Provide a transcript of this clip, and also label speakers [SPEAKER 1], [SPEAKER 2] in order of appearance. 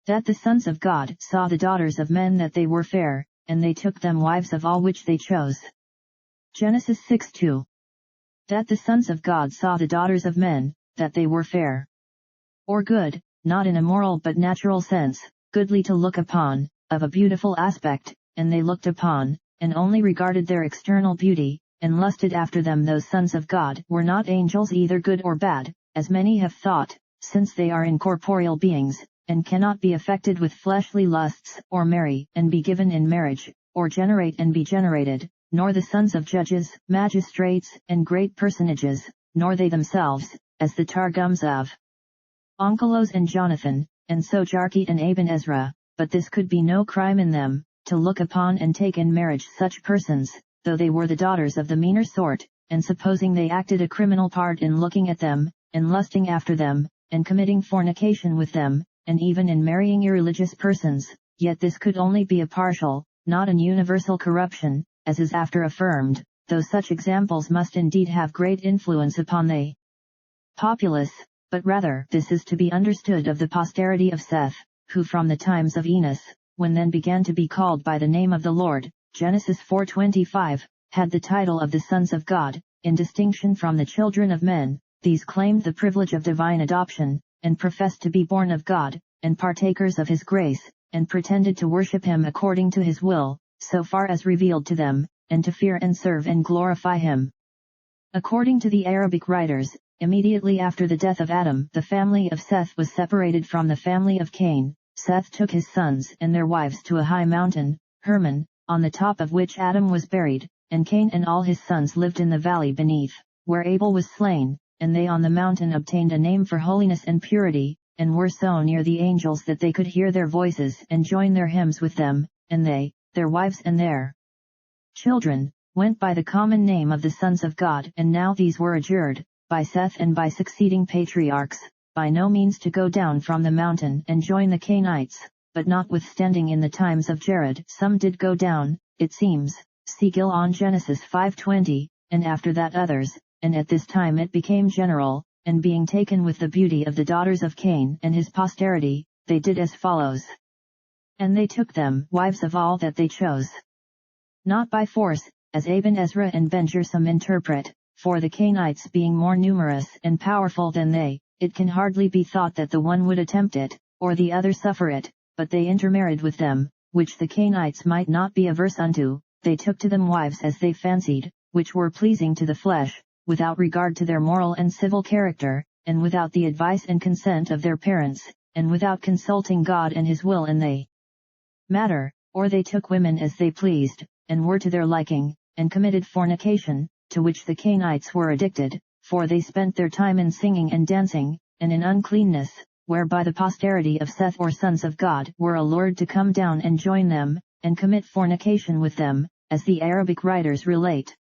[SPEAKER 1] That the sons of God saw the daughters of men that they were fair, and they took them wives of all which they chose. Genesis 6:2. That the sons of God saw the daughters of men, that they were fair. Or good, not in a moral but natural sense, goodly to look upon, of a beautiful aspect, and they looked upon, and only regarded their external beauty, and lusted after them. Those sons of God were not angels either good or bad, as many have thought, since they are incorporeal beings, and cannot be affected with fleshly lusts, or marry, and be given in marriage, or generate and be generated, nor the sons of judges, magistrates, and great personages, nor they themselves, as the Targums of Onkelos and Jonathan, and Sojarki and Aben Ezra, but this could be no crime in them, to look upon and take in marriage such persons, though they were the daughters of the meaner sort, and supposing they acted a criminal part in looking at them, and lusting after them, and committing fornication with them, and even in marrying irreligious persons, yet this could only be a partial, not an universal corruption, as is after affirmed, though such examples must indeed have great influence upon the populace, but rather this is to be understood of the posterity of Seth, who from the times of Enos, when then began to be called by the name of the Lord, Genesis 4:25, had the title of the sons of God, in distinction from the children of men. These claimed the privilege of divine adoption, and professed to be born of God, and partakers of his grace, and pretended to worship him according to his will, so far as revealed to them, and to fear and serve and glorify him. According to the Arabic writers, immediately after the death of Adam, the family of Seth was separated from the family of Cain. Seth took his sons and their wives to a high mountain, Hermon, on the top of which Adam was buried, and Cain and all his sons lived in the valley beneath, where Abel was slain, and they on the mountain obtained a name for holiness and purity, and were so near the angels that they could hear their voices and join their hymns with them, and they, their wives and their children, went by the common name of the sons of God. And now these were adjured, by Seth and by succeeding patriarchs, by no means to go down from the mountain and join the Cainites, but notwithstanding in the times of Jared some did go down, it seems, see Gill on Genesis 5:20, and after that others, and at this time it became general, and being taken with the beauty of the daughters of Cain and his posterity, they did as follows. And they took them wives of all that they chose. Not by force, as Aben Ezra and Ben Gersum interpret, for the Cainites being more numerous and powerful than they, it can hardly be thought that the one would attempt it, or the other suffer it, but they intermarried with them, which the Cainites might not be averse unto. They took to them wives as they fancied, which were pleasing to the flesh, without regard to their moral and civil character, and without the advice and consent of their parents, and without consulting God and his will in the matter, or they took women as they pleased, and were to their liking, and committed fornication, to which the Cainites were addicted, for they spent their time in singing and dancing, and in uncleanness, whereby the posterity of Seth or sons of God were allured to come down and join them, and commit fornication with them, as the Arabic writers relate.